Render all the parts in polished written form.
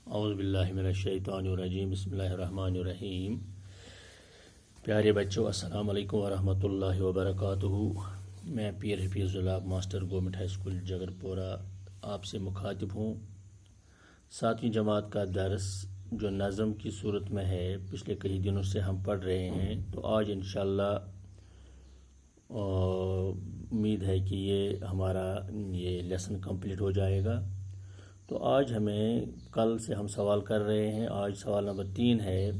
اعوذ باللہ من الشیطان الرجیم بسم اللہ الرحمن الرحیم۔ پیارے بچوں، السلام علیکم ورحمۃ اللہ وبرکاتہ۔ میں پیر حفیظ اللہ ماسٹر گورنمنٹ ہائی اسکول جگر پورہ آپ سے مخاطب ہوں۔ 7ویں جماعت کا درس جو نظم کی صورت میں ہے پچھلے کئی دنوں سے ہم پڑھ رہے ہیں، تو آج انشاءاللہ امید ہے کہ یہ ہمارا لیسن کمپلیٹ ہو جائے گا۔ تو آج ہمیں کل سے ہم سوال کر رہے ہیں۔ آج سوال نمبر 3 ہے۔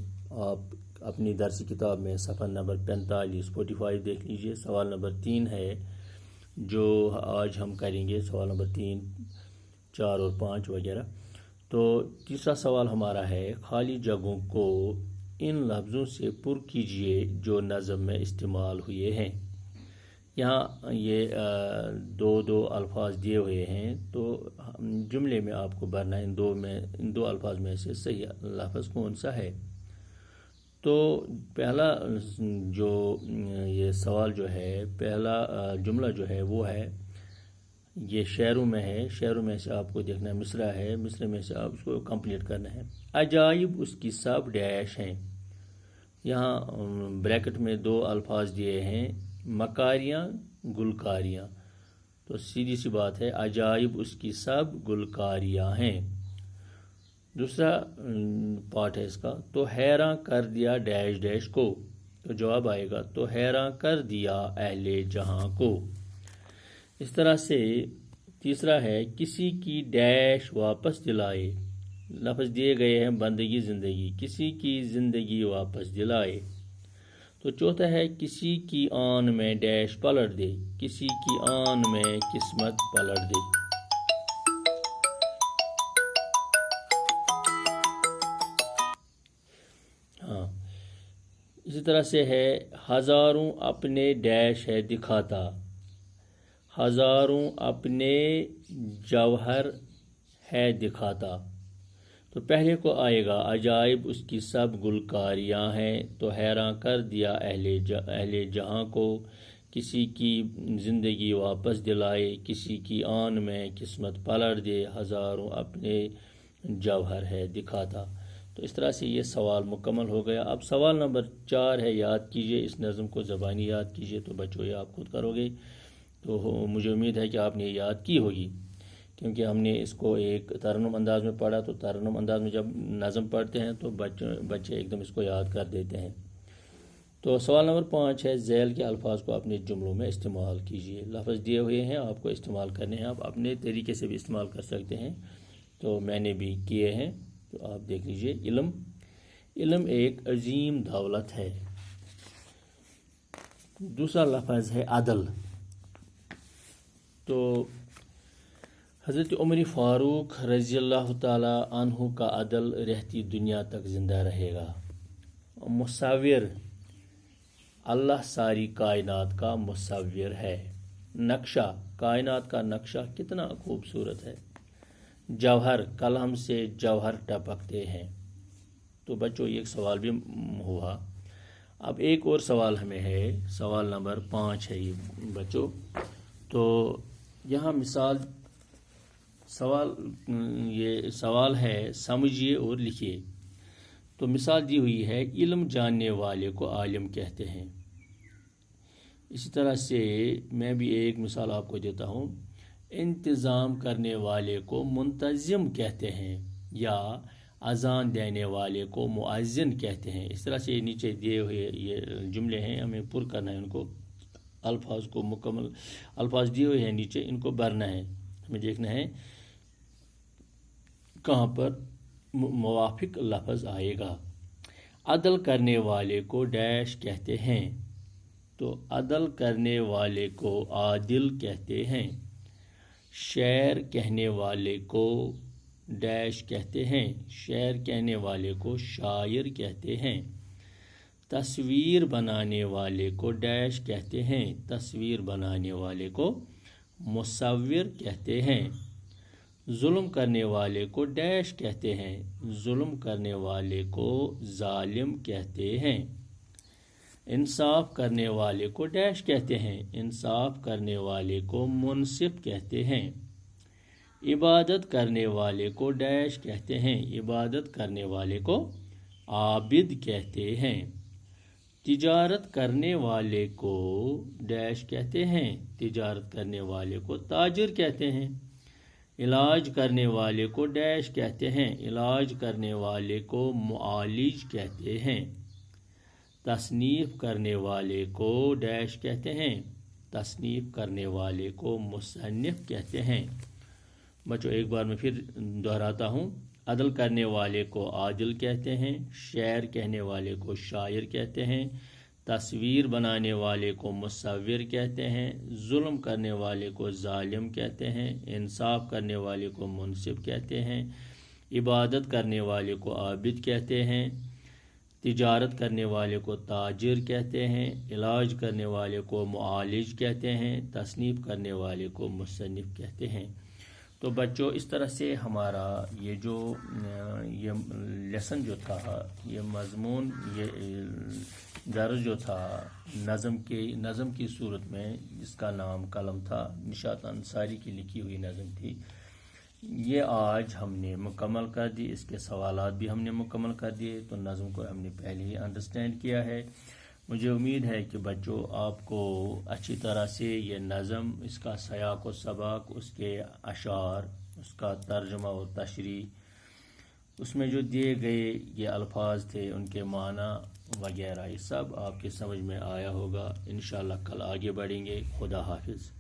آپ اپنی درسی کتاب میں صفحہ نمبر 45 دیکھ لیجئے۔ سوال نمبر 3 ہے جو آج ہم کریں گے، سوال نمبر 3، 4 اور 5 وغیرہ۔ تو تیسرا سوال ہمارا ہے، خالی جگہوں کو ان لفظوں سے پر کیجئے جو نظم میں استعمال ہوئے ہیں۔ یہاں یہ دو الفاظ دیے ہوئے ہیں، تو جملے میں آپ کو بھرنا ہے ان دو الفاظ میں سے صحیح لفظ کون سا ہے۔ تو پہلا جو یہ سوال جو ہے، پہلا جملہ جو ہے وہ ہے، یہ شعروں میں ہے۔ شعروں میں سے آپ کو دیکھنا ہے، مصرع ہے، مصرع میں سے آپ اس کو کمپلیٹ کرنا ہے۔ عجائب اس کی سب ڈیش ہیں۔ یہاں بریکٹ میں 2 الفاظ دیے ہیں، مکاریاں، گلکاریاں۔ تو سیدھی سی بات ہے، عجائب اس کی سب گلکاریاں ہیں۔ دوسرا پارٹ ہے اس کا، تو حیراں کر دیا ڈیش ڈیش کو۔ تو جواب آئے گا، تو حیراں کر دیا اہل جہاں کو۔ اس طرح سے تیسرا ہے، کسی کی ڈیش واپس دلائے۔ لفظ دیے گئے ہیں بندگی زندگی، کسی کی زندگی واپس دلائے۔ تو چوتھا ہے، کسی کی آن میں ڈیش پلٹ دے، کسی کی آن میں قسمت پلٹ دے۔ ہاں، اسی طرح سے ہے، ہزاروں اپنے ڈیش ہے دکھاتا، ہزاروں اپنے جوہر ہے دکھاتا۔ تو پہلے کو آئے گا، عجائب اس کی سب گلکاریاں ہیں، تو حیراں کر دیا اہل جہاں کو، کسی کی زندگی واپس دلائے، کسی کی آن میں قسمت پلٹ دے، ہزاروں اپنے جوہر ہے دکھاتا۔ تو اس طرح سے یہ سوال مکمل ہو گیا۔ اب سوال نمبر 4 ہے، یاد کیجئے، اس نظم کو زبانی یاد کیجئے۔ تو بچوں یہ آپ خود کرو گے، تو مجھے امید ہے کہ آپ نے یاد کی ہوگی، کیونکہ ہم نے اس کو ایک ترنم انداز میں پڑھا۔ تو ترنم انداز میں جب نظم پڑھتے ہیں تو بچے ایک دم اس کو یاد کر دیتے ہیں۔ تو سوال نمبر 5 ہے، ذیل کے الفاظ کو اپنے جملوں میں استعمال کیجئے۔ لفظ دیے ہوئے ہیں، آپ کو استعمال کرنے ہیں، آپ اپنے طریقے سے بھی استعمال کر سکتے ہیں، تو میں نے بھی کیے ہیں، تو آپ دیکھ لیجئے۔ علم ایک عظیم دولت ہے۔ دوسرا لفظ ہے عدل۔ تو حضرت عمر فاروق رضی اللہ تعالی عنہ کا عدل رہتی دنیا تک زندہ رہے گا۔ مصور، اللہ ساری کائنات کا مصور ہے۔ نقشہ، کائنات کا نقشہ کتنا خوبصورت ہے۔ جوہر، قلم سے جوہر ٹپکتے ہیں۔ تو بچوں یہ ایک سوال بھی ہوا۔ اب ایک اور سوال ہمیں ہے، سوال نمبر 5 ہے یہ بچوں۔ تو یہاں یہ سوال ہے، سمجھیے اور لکھیے۔ تو مثال دی ہوئی ہے، علم جاننے والے کو عالم کہتے ہیں۔ اسی طرح سے میں بھی ایک مثال آپ کو دیتا ہوں، انتظام کرنے والے کو منتظم کہتے ہیں، یا اذان دینے والے کو مؤذن کہتے ہیں۔ اس طرح سے یہ نیچے دیے ہوئے یہ جملے ہیں، ہمیں پر کرنا ہے ان کو، الفاظ کو مکمل الفاظ دیے ہوئے ہیں نیچے، ان کو بھرنا ہے۔ ہمیں دیکھنا ہے کہاں پر موافق لفظ آئے گا۔ عدل کرنے والے کو ڈیش کہتے ہیں، تو عدل کرنے والے کو عادل کہتے ہیں۔ شعر کہنے والے کو ڈیش کہتے ہیں، شعر کہنے والے کو شاعر کہتے ہیں۔ تصویر بنانے والے کو ڈیش کہتے ہیں، تصویر بنانے والے کو مصور کہتے ہیں۔ ظلم کرنے والے کو ڈیش کہتے ہیں، ظلم کرنے والے کو ظالم کہتے ہیں۔ انصاف کرنے والے کو ڈیش کہتے ہیں، انصاف کرنے والے کو منصف کہتے ہیں۔ عبادت کرنے والے کو ڈیش کہتے ہیں، عبادت کرنے والے کو عابد کہتے ہیں۔ تجارت کرنے والے کو ڈیش کہتے ہیں، تجارت کرنے والے کو تاجر کہتے ہیں۔ علاج کرنے والے کو ڈیش کہتے ہیں، علاج کرنے والے کو معالج کہتے ہیں۔ تصنیف کرنے والے کو ڈیش کہتے ہیں، تصنیف کرنے والے کو مصنف کہتے ہیں۔ بچوں ایک بار میں پھر دہراتا ہوں، عدل کرنے والے کو عادل کہتے ہیں، شعر کہنے والے کو شاعر کہتے ہیں، تصویر بنانے والے کو مصور کہتے ہیں، ظلم کرنے والے کو ظالم کہتے ہیں، انصاف کرنے والے کو منصف کہتے ہیں، عبادت کرنے والے کو عابد کہتے ہیں، تجارت کرنے والے کو تاجر کہتے ہیں، علاج کرنے والے کو معالج کہتے ہیں، تصنیف کرنے والے کو مصنف کہتے ہیں۔ تو بچوں اس طرح سے ہمارا یہ جو یہ لیسن جو تھا، یہ مضمون، یہ درس جو تھا نظم کی صورت میں، جس کا نام قلم تھا، نشاط انصاری کی لکھی ہوئی نظم تھی، یہ آج ہم نے مکمل کر دی۔ اس کے سوالات بھی ہم نے مکمل کر دیے، تو نظم کو ہم نے پہلے ہی انڈرسٹینڈ کیا ہے۔ مجھے امید ہے کہ بچوں آپ کو اچھی طرح سے یہ نظم، اس کا سیاق و سباق، اس کے اشعار، اس کا ترجمہ و تشریح، اس میں جو دیے گئے یہ الفاظ تھے، ان کے معنی وغیرہ، یہ سب آپ کے سمجھ میں آیا ہوگا۔ انشاءاللہ کل آگے بڑھیں گے۔ خدا حافظ۔